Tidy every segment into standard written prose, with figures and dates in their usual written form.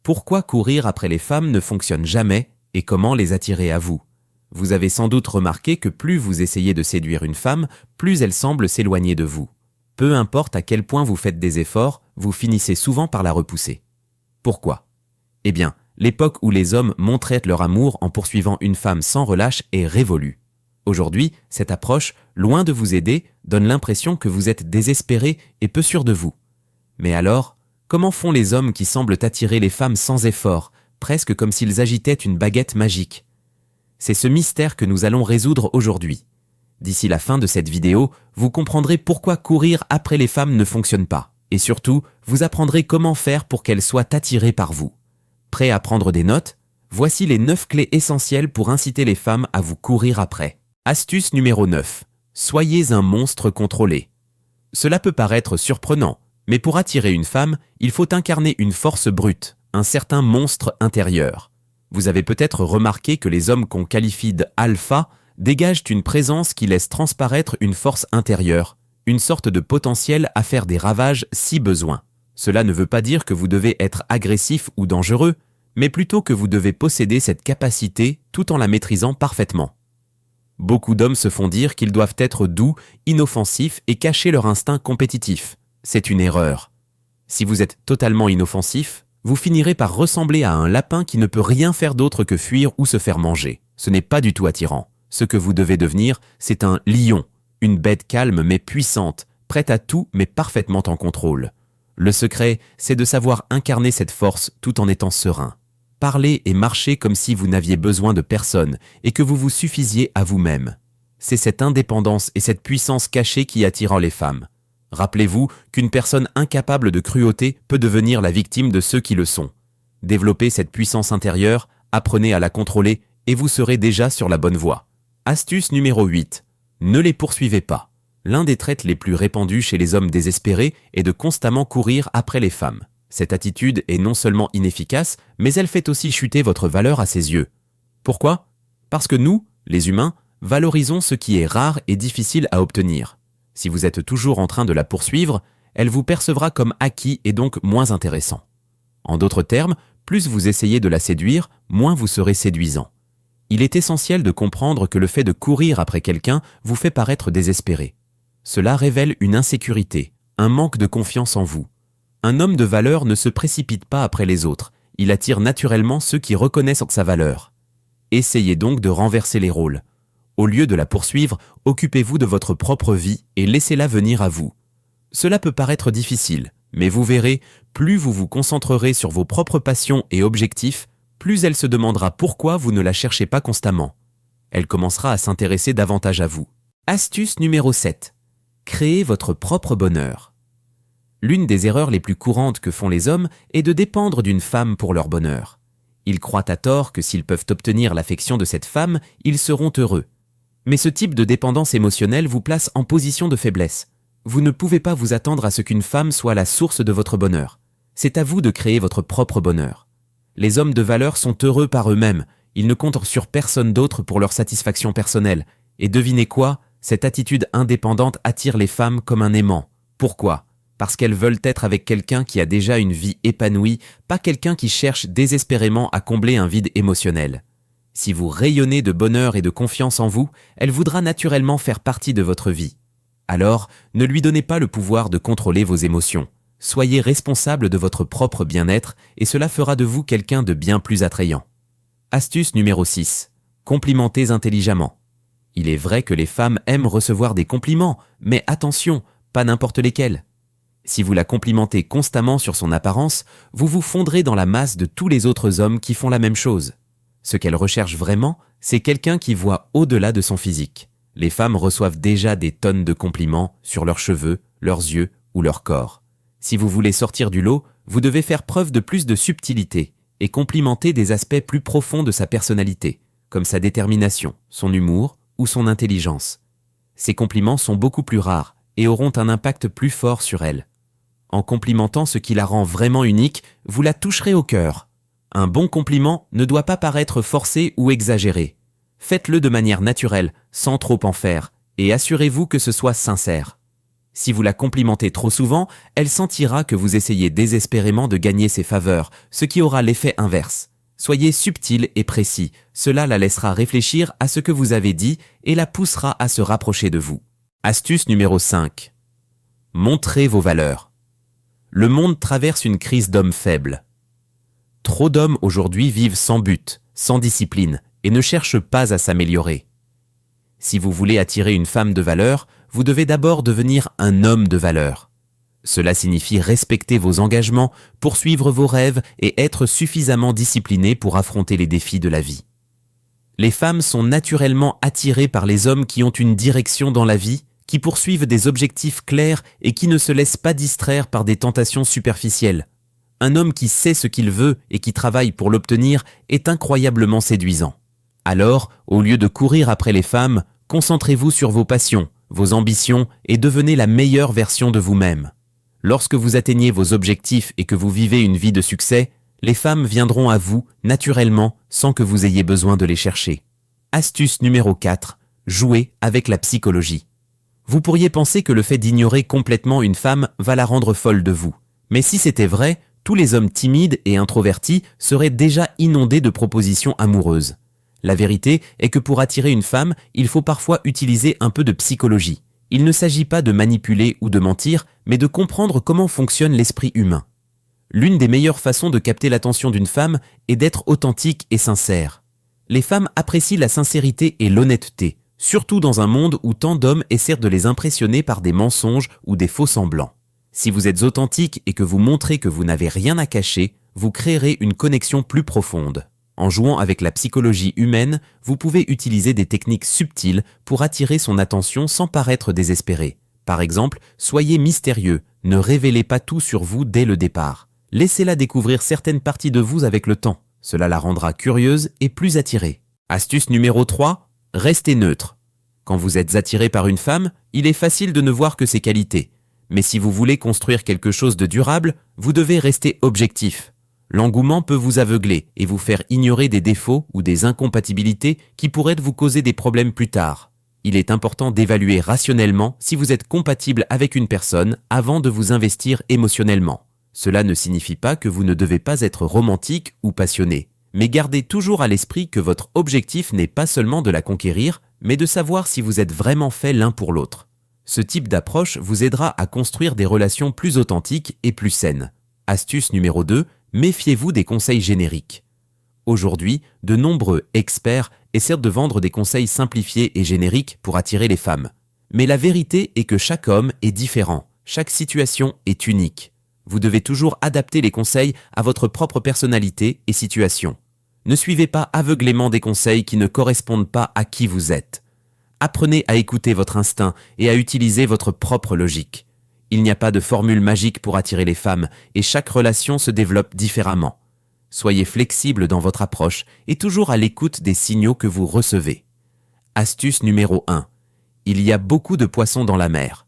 Pourquoi courir après les femmes ne fonctionne jamais et comment les attirer à vous? Vous avez sans doute remarqué que plus vous essayez de séduire une femme, plus elle semble s'éloigner de vous. Peu importe à quel point vous faites des efforts, vous finissez souvent par la repousser. Pourquoi? Eh bien, l'époque où les hommes montraient leur amour en poursuivant une femme sans relâche est révolue. Aujourd'hui, cette approche, loin de vous aider, donne l'impression que vous êtes désespéré et peu sûr de vous. Mais alors, comment font les hommes qui semblent attirer les femmes sans effort, presque comme s'ils agitaient une baguette magique? C'est ce mystère que nous allons résoudre aujourd'hui. D'ici la fin de cette vidéo, vous comprendrez pourquoi courir après les femmes ne fonctionne pas. Et surtout, vous apprendrez comment faire pour qu'elles soient attirées par vous. Prêt à prendre des notes? Voici les 9 clés essentielles pour inciter les femmes à vous courir après. Astuce numéro 9. Soyez un monstre contrôlé. Cela peut paraître surprenant, mais pour attirer une femme, il faut incarner une force brute, un certain monstre intérieur. Vous avez peut-être remarqué que les hommes qu'on qualifie d'alpha dégagent une présence qui laisse transparaître une force intérieure, une sorte de potentiel à faire des ravages si besoin. Cela ne veut pas dire que vous devez être agressif ou dangereux, mais plutôt que vous devez posséder cette capacité tout en la maîtrisant parfaitement. Beaucoup d'hommes se font dire qu'ils doivent être doux, inoffensifs et cacher leur instinct compétitif. C'est une erreur. Si vous êtes totalement inoffensif, vous finirez par ressembler à un lapin qui ne peut rien faire d'autre que fuir ou se faire manger. Ce n'est pas du tout attirant. Ce que vous devez devenir, c'est un lion, une bête calme mais puissante, prête à tout mais parfaitement en contrôle. Le secret, c'est de savoir incarner cette force tout en étant serein. Parlez et marchez comme si vous n'aviez besoin de personne et que vous vous suffisiez à vous-même. C'est cette indépendance et cette puissance cachée qui attirent les femmes. Rappelez-vous qu'une personne incapable de cruauté peut devenir la victime de ceux qui le sont. Développez cette puissance intérieure, apprenez à la contrôler et vous serez déjà sur la bonne voie. Astuce numéro 8. Ne les poursuivez pas. L'un des traits les plus répandus chez les hommes désespérés est de constamment courir après les femmes. Cette attitude est non seulement inefficace, mais elle fait aussi chuter votre valeur à ses yeux. Pourquoi? Parce que nous, les humains, valorisons ce qui est rare et difficile à obtenir. Si vous êtes toujours en train de la poursuivre, elle vous percevra comme acquis et donc moins intéressant. En d'autres termes, plus vous essayez de la séduire, moins vous serez séduisant. Il est essentiel de comprendre que le fait de courir après quelqu'un vous fait paraître désespéré. Cela révèle une insécurité, un manque de confiance en vous. Un homme de valeur ne se précipite pas après les autres, il attire naturellement ceux qui reconnaissent sa valeur. Essayez donc de renverser les rôles. Au lieu de la poursuivre, occupez-vous de votre propre vie et laissez-la venir à vous. Cela peut paraître difficile, mais vous verrez, plus vous vous concentrerez sur vos propres passions et objectifs, plus elle se demandera pourquoi vous ne la cherchez pas constamment. Elle commencera à s'intéresser davantage à vous. Astuce numéro 7. Créez votre propre bonheur. L'une des erreurs les plus courantes que font les hommes est de dépendre d'une femme pour leur bonheur. Ils croient à tort que s'ils peuvent obtenir l'affection de cette femme, ils seront heureux. Mais ce type de dépendance émotionnelle vous place en position de faiblesse. Vous ne pouvez pas vous attendre à ce qu'une femme soit la source de votre bonheur. C'est à vous de créer votre propre bonheur. Les hommes de valeur sont heureux par eux-mêmes, ils ne comptent sur personne d'autre pour leur satisfaction personnelle. Et devinez quoi? Cette attitude indépendante attire les femmes comme un aimant. Pourquoi? Parce qu'elles veulent être avec quelqu'un qui a déjà une vie épanouie, pas quelqu'un qui cherche désespérément à combler un vide émotionnel. Si vous rayonnez de bonheur et de confiance en vous, elle voudra naturellement faire partie de votre vie. Alors, ne lui donnez pas le pouvoir de contrôler vos émotions. Soyez responsable de votre propre bien-être et cela fera de vous quelqu'un de bien plus attrayant. Astuce numéro 6. Complimentez intelligemment. Il est vrai que les femmes aiment recevoir des compliments, mais attention, pas n'importe lesquels. Si vous la complimentez constamment sur son apparence, vous vous fondrez dans la masse de tous les autres hommes qui font la même chose. Ce qu'elle recherche vraiment, c'est quelqu'un qui voit au-delà de son physique. Les femmes reçoivent déjà des tonnes de compliments sur leurs cheveux, leurs yeux ou leur corps. Si vous voulez sortir du lot, vous devez faire preuve de plus de subtilité et complimenter des aspects plus profonds de sa personnalité, comme sa détermination, son humour ou son intelligence. Ces compliments sont beaucoup plus rares et auront un impact plus fort sur elle. En complimentant ce qui la rend vraiment unique, vous la toucherez au cœur. Un bon compliment ne doit pas paraître forcé ou exagéré. Faites-le de manière naturelle, sans trop en faire, et assurez-vous que ce soit sincère. Si vous la complimentez trop souvent, elle sentira que vous essayez désespérément de gagner ses faveurs, ce qui aura l'effet inverse. Soyez subtil et précis, cela la laissera réfléchir à ce que vous avez dit et la poussera à se rapprocher de vous. Astuce numéro 5. Montrez vos valeurs. Le monde traverse une crise d'hommes faibles. Trop d'hommes aujourd'hui vivent sans but, sans discipline et ne cherchent pas à s'améliorer. Si vous voulez attirer une femme de valeur, vous devez d'abord devenir un homme de valeur. Cela signifie respecter vos engagements, poursuivre vos rêves et être suffisamment discipliné pour affronter les défis de la vie. Les femmes sont naturellement attirées par les hommes qui ont une direction dans la vie, qui poursuivent des objectifs clairs et qui ne se laissent pas distraire par des tentations superficielles. Un homme qui sait ce qu'il veut et qui travaille pour l'obtenir est incroyablement séduisant. Alors, au lieu de courir après les femmes, concentrez-vous sur vos passions, vos ambitions et devenez la meilleure version de vous-même. Lorsque vous atteignez vos objectifs et que vous vivez une vie de succès, les femmes viendront à vous naturellement sans que vous ayez besoin de les chercher. Astuce numéro 4. Jouez avec la psychologie. Vous pourriez penser que le fait d'ignorer complètement une femme va la rendre folle de vous. Mais si c'était vrai, tous les hommes timides et introvertis seraient déjà inondés de propositions amoureuses. La vérité est que pour attirer une femme, il faut parfois utiliser un peu de psychologie. Il ne s'agit pas de manipuler ou de mentir, mais de comprendre comment fonctionne l'esprit humain. L'une des meilleures façons de capter l'attention d'une femme est d'être authentique et sincère. Les femmes apprécient la sincérité et l'honnêteté, surtout dans un monde où tant d'hommes essaient de les impressionner par des mensonges ou des faux semblants. Si vous êtes authentique et que vous montrez que vous n'avez rien à cacher, vous créerez une connexion plus profonde. En jouant avec la psychologie humaine, vous pouvez utiliser des techniques subtiles pour attirer son attention sans paraître désespéré. Par exemple, soyez mystérieux, ne révélez pas tout sur vous dès le départ. Laissez-la découvrir certaines parties de vous avec le temps. Cela la rendra curieuse et plus attirée. Astuce numéro 3, restez neutre. Quand vous êtes attiré par une femme, il est facile de ne voir que ses qualités. Mais si vous voulez construire quelque chose de durable, vous devez rester objectif. L'engouement peut vous aveugler et vous faire ignorer des défauts ou des incompatibilités qui pourraient vous causer des problèmes plus tard. Il est important d'évaluer rationnellement si vous êtes compatible avec une personne avant de vous investir émotionnellement. Cela ne signifie pas que vous ne devez pas être romantique ou passionné, mais gardez toujours à l'esprit que votre objectif n'est pas seulement de la conquérir, mais de savoir si vous êtes vraiment fait l'un pour l'autre. Ce type d'approche vous aidera à construire des relations plus authentiques et plus saines. Astuce numéro 2, méfiez-vous des conseils génériques. Aujourd'hui, de nombreux experts essaient de vendre des conseils simplifiés et génériques pour attirer les femmes. Mais la vérité est que chaque homme est différent, chaque situation est unique. Vous devez toujours adapter les conseils à votre propre personnalité et situation. Ne suivez pas aveuglément des conseils qui ne correspondent pas à qui vous êtes. Apprenez à écouter votre instinct et à utiliser votre propre logique. Il n'y a pas de formule magique pour attirer les femmes et chaque relation se développe différemment. Soyez flexible dans votre approche et toujours à l'écoute des signaux que vous recevez. Astuce numéro 1. Il y a beaucoup de poissons dans la mer.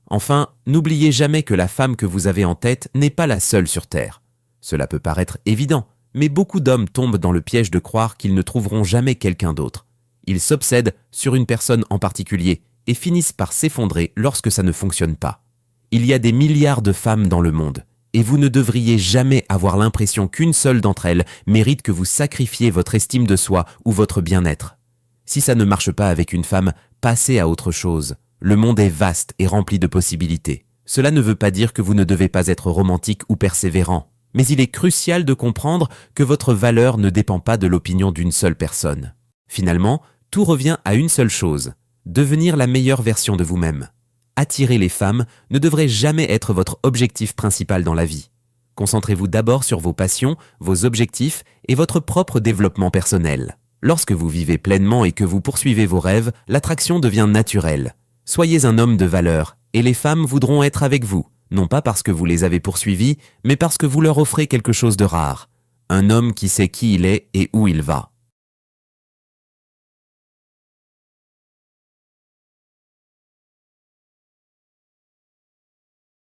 Enfin, n'oubliez jamais que la femme que vous avez en tête n'est pas la seule sur Terre. Cela peut paraître évident, mais beaucoup d'hommes tombent dans le piège de croire qu'ils ne trouveront jamais quelqu'un d'autre. Ils s'obsèdent sur une personne en particulier et finissent par s'effondrer lorsque ça ne fonctionne pas. Il y a des milliards de femmes dans le monde, et vous ne devriez jamais avoir l'impression qu'une seule d'entre elles mérite que vous sacrifiez votre estime de soi ou votre bien-être. Si ça ne marche pas avec une femme, passez à autre chose. Le monde est vaste et rempli de possibilités. Cela ne veut pas dire que vous ne devez pas être romantique ou persévérant, mais il est crucial de comprendre que votre valeur ne dépend pas de l'opinion d'une seule personne. Finalement, tout revient à une seule chose, devenir la meilleure version de vous-même. Attirer les femmes ne devrait jamais être votre objectif principal dans la vie. Concentrez-vous d'abord sur vos passions, vos objectifs et votre propre développement personnel. Lorsque vous vivez pleinement et que vous poursuivez vos rêves, l'attraction devient naturelle. Soyez un homme de valeur et les femmes voudront être avec vous, non pas parce que vous les avez poursuivis, mais parce que vous leur offrez quelque chose de rare. Un homme qui sait qui il est et où il va.